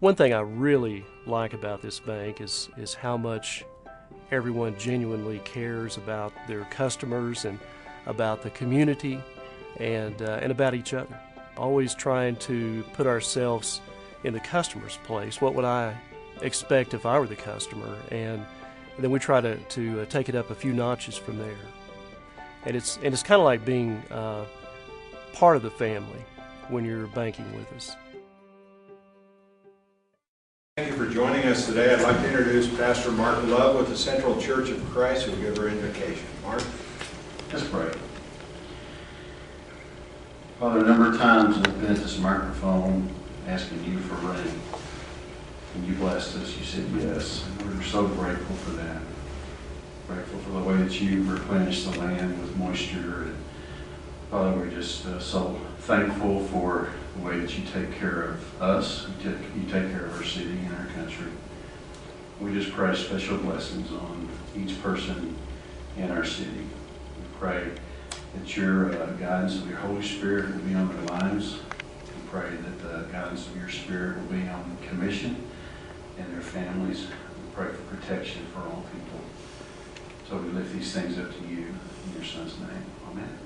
One thing I really like about this bank is how much everyone genuinely cares about their customers and about the community and about each other. Always trying to put ourselves in the customer's place. What would I expect if I were the customer? And then we try to take it up a few notches from there. And it's kind of like being part of the family when you're banking with us. Thank you for joining us today. I'd like to introduce Pastor Mark Love with the Central Church of Christ, who will give our invocation. Mark? Let's pray. Father, a number of times I've been at this microphone asking you for rain, and you blessed us. You said yes, and we're so grateful for that. Grateful for the way that you replenish the land with moisture. And Father, we're just so thankful for the way that you take care of us, you take care of our city and our country. We just pray special blessings on each person in our city. We pray that your guidance of your Holy Spirit will be on their lives. We pray that the guidance of your Spirit will be on the commission and their families. We pray for protection for all people. So we lift these things up to you in your Son's name. Amen.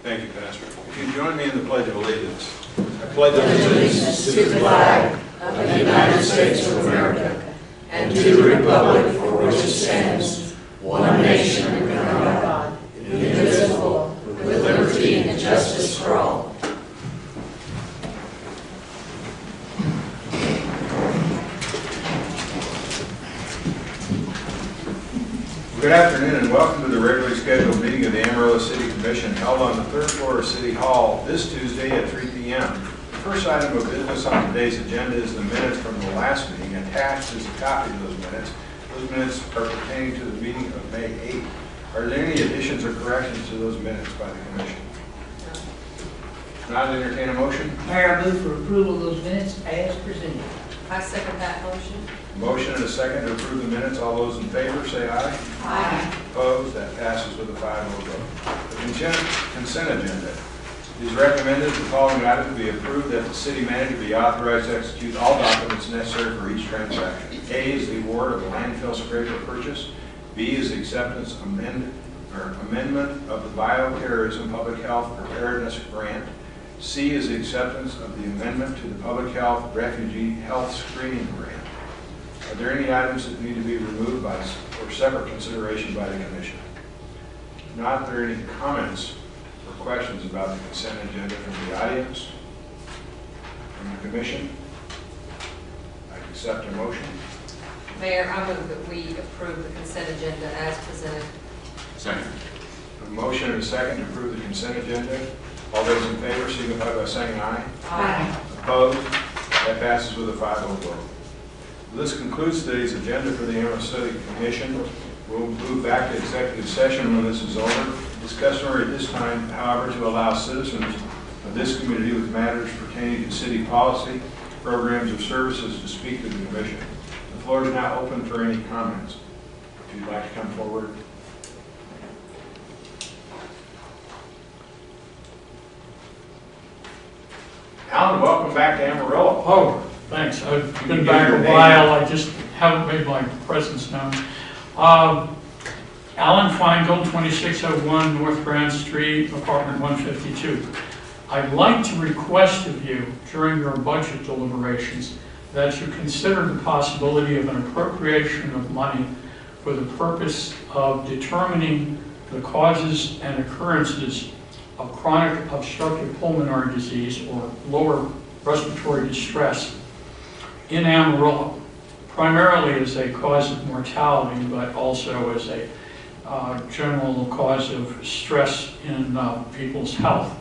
Thank you, Pastor. If you join me in the Pledge of Allegiance. I pledge allegiance to the flag of the United States of America and to the republic for which it stands, one nation under God, indivisible, with liberty and justice for all. Good afternoon and welcome to the regularly scheduled meeting of the Amarillo City Commission held on the third floor of City Hall this Tuesday at 3 p.m. The first item of business on today's agenda is the minutes from the last meeting. Attached is a copy of those minutes. Those minutes are pertaining to the meeting of May 8th. Are there any additions or corrections to those minutes by the Commission? Not entertain a motion? Mayor, I move for approval of those minutes as presented. I second that motion. Motion and a second to approve the minutes. All those in favor say aye. Aye. Opposed? That passes with a 5-0 vote. The consent agenda. It is recommended the following items be approved: that the city manager be authorized to execute all documents necessary for each transaction. A is the award of the landfill scraper purchase. B is the acceptance amendment of the bioterrorism public health preparedness grant. C is the acceptance of the amendment to the public health refugee health screening grant. Are there any items that need to be removed for separate consideration by the Commission? If not, are there any comments or questions about the consent agenda from the audience, from the Commission? I accept a motion. Mayor, I move that we approve the consent agenda as presented. Second. A motion and a second to approve the consent agenda. All those in favor signify by saying aye. Aye. Opposed? That passes with a 5-0 vote. This concludes today's agenda for the Amarillo City Commission. We'll move back to executive session when this is over. It's customary at this time, however, to allow citizens of this community with matters pertaining to city policy, programs, or services to speak to the Commission. The floor is now open for any comments. If you'd like to come forward. Alan, welcome back to Amarillo. Oh, thanks. I've been back a while. I just haven't made my presence known. Alan Feingold, 2601 North Grand Street, apartment 152. I'd like to request of you during your budget deliberations that you consider the possibility of an appropriation of money for the purpose of determining the causes and occurrences of chronic obstructive pulmonary disease or lower respiratory distress in Amarillo, primarily as a cause of mortality, but also as a general cause of stress in people's health.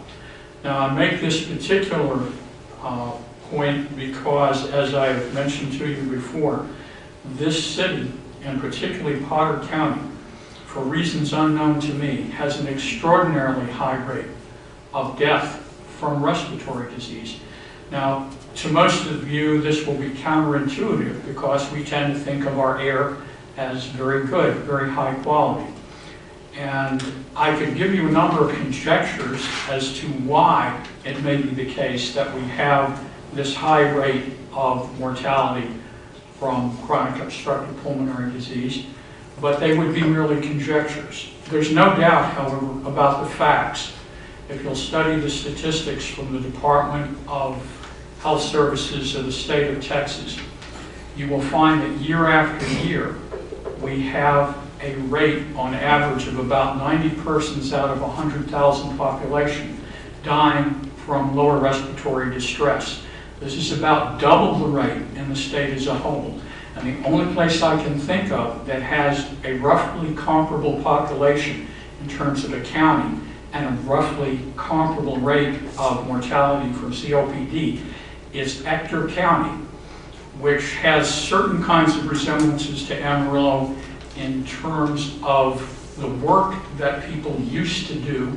Now, I make this particular point because, as I've mentioned to you before, this city, and particularly Potter County, for reasons unknown to me, has an extraordinarily high rate of death from respiratory disease. Now, to most of you, this will be counterintuitive because we tend to think of our air as very good, very high quality. And I could give you a number of conjectures as to why it may be the case that we have this high rate of mortality from chronic obstructive pulmonary disease, but they would be merely conjectures. There's no doubt, however, about the facts. If you'll study the statistics from the Department of Health Services of the state of Texas, you will find that year after year, we have a rate on average of about 90 persons out of 100,000 population dying from lower respiratory distress. This is about double the rate in the state as a whole. And the only place I can think of that has a roughly comparable population in terms of a county and a roughly comparable rate of mortality from COPD is Ector County, which has certain kinds of resemblances to Amarillo in terms of the work that people used to do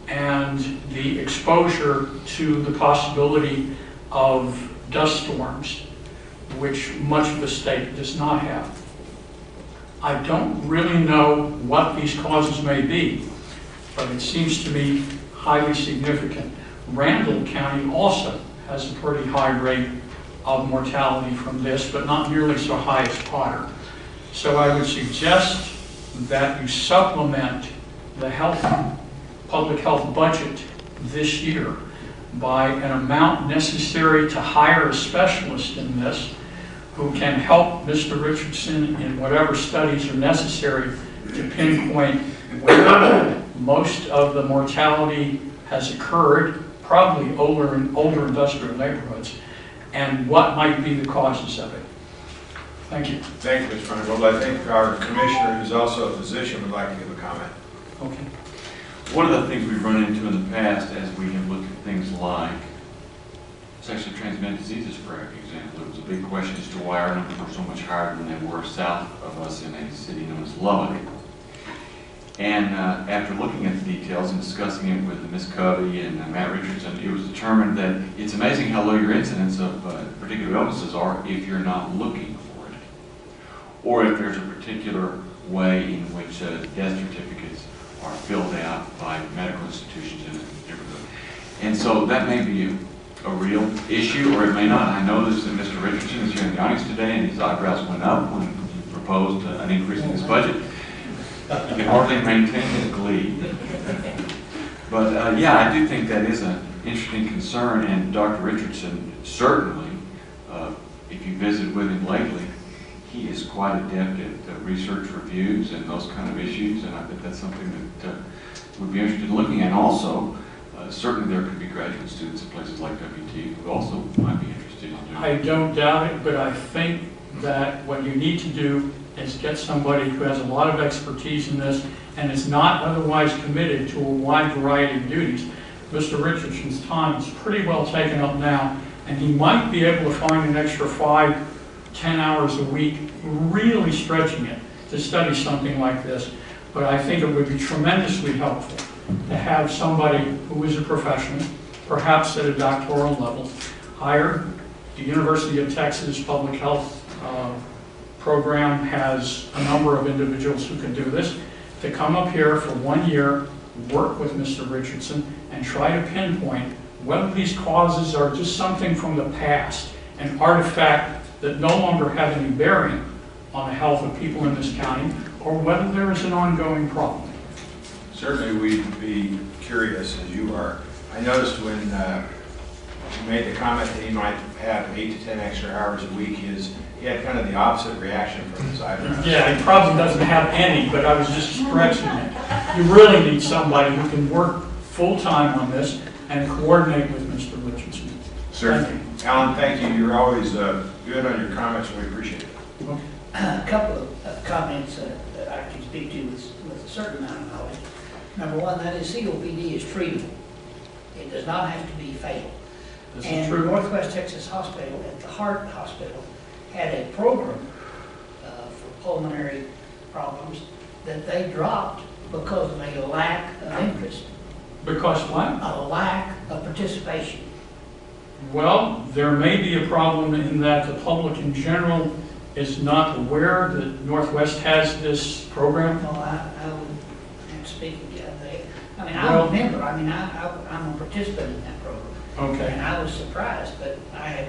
and the exposure to the possibility of dust storms, which much of the state does not have. I don't really know what these causes may be, but it seems to me highly significant. Randall County also has a pretty high rate of mortality from this, but not nearly so high as Potter. So I would suggest that you supplement the public health budget this year by an amount necessary to hire a specialist in this who can help Mr. Richardson in whatever studies are necessary to pinpoint where most of the mortality has occurred, probably older industrial neighborhoods, and what might be the causes of it. Thank you. Thank you, Mr. Feingold. I think our commissioner, who's also a physician, would like to give a comment. Okay. One of the things we've run into in the past as we have looked at things like sexually transmitted diseases, for example, it was a big question as to why our numbers were so much higher than they were south of us in a city known as Lubbock. And after looking at the details and discussing it with Ms. Covey and Matt Richardson, it was determined that it's amazing how low your incidence of particular illnesses are if you're not looking for it, or if there's a particular way in which death certificates are filled out by medical institutions in a different way. And so that may be a real issue, or it may not. I noticed that Mr. Richardson is here in the audience today, and his eyebrows went up when he proposed an increase in his budget. He can hardly maintain his glee. But yeah, I do think that is an interesting concern, and Dr. Richardson certainly, if you visit with him lately, he is quite adept at research reviews and those kind of issues, and I think that's something that we'd be interested in looking at. Also, certainly there could be graduate students in places like WT who also might be interested in doing it. I don't doubt it, but I think that what you need to do is get somebody who has a lot of expertise in this and is not otherwise committed to a wide variety of duties. Mr. Richardson's time is pretty well taken up now, and he might be able to find an extra 5-10 hours a week, really stretching it, to study something like this. But I think it would be tremendously helpful to have somebody who is a professional, perhaps at a doctoral level, hired. The University of Texas Public Health program has a number of individuals who can do this, to come up here for 1 year, work with Mr. Richardson, and try to pinpoint whether these causes are just something from the past, an artifact that no longer have any bearing on the health of people in this county, or whether there is an ongoing problem. Certainly we'd be curious, as you are. I noticed when you made the comment that he might have 8 to 10 extra hours a week, he had kind of the opposite reaction from his eyebrows. Yeah, he probably doesn't have any, but I was just stretching it. You really need somebody who can work full-time on this and coordinate with Mr. Richardson. Certainly. Alan, thank you. You're always good on your comments, and we appreciate it. Okay. A couple of comments that I can speak to with a certain amount of knowledge. Number one, that is COPD is treatable. It does not have to be fatal. This is And true. Northwest Texas Hospital, at the Heart Hospital, had a program for pulmonary problems that they dropped because of a lack of interest, Because what? a lack of participation. Well, there may be a problem in that the public in general is not aware that Northwest has this program. Well, I would have to speak with you. I mean, Well- I'm a member. I mean, I'm a participant in that program. Okay. And I was surprised, but I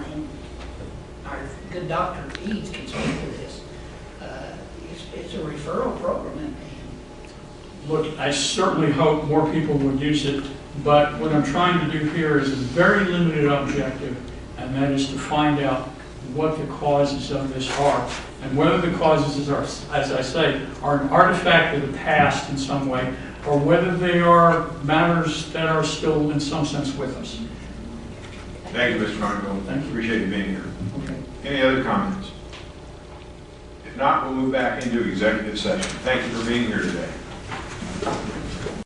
mean, our good Dr. Eads can speak to this. It's a referral program, and Look, I certainly hope more people would use it, but what I'm trying to do here is a very limited objective, and that is to find out what the causes of this are, and whether the causes are, as I say, are an artifact of the past in some way, or whether they are matters that are still in some sense with us. Thank you, Mr. Martinville. Thank you. Appreciate you being here. Okay. Any other comments? If not, we'll move back into executive session. Thank you for being here today.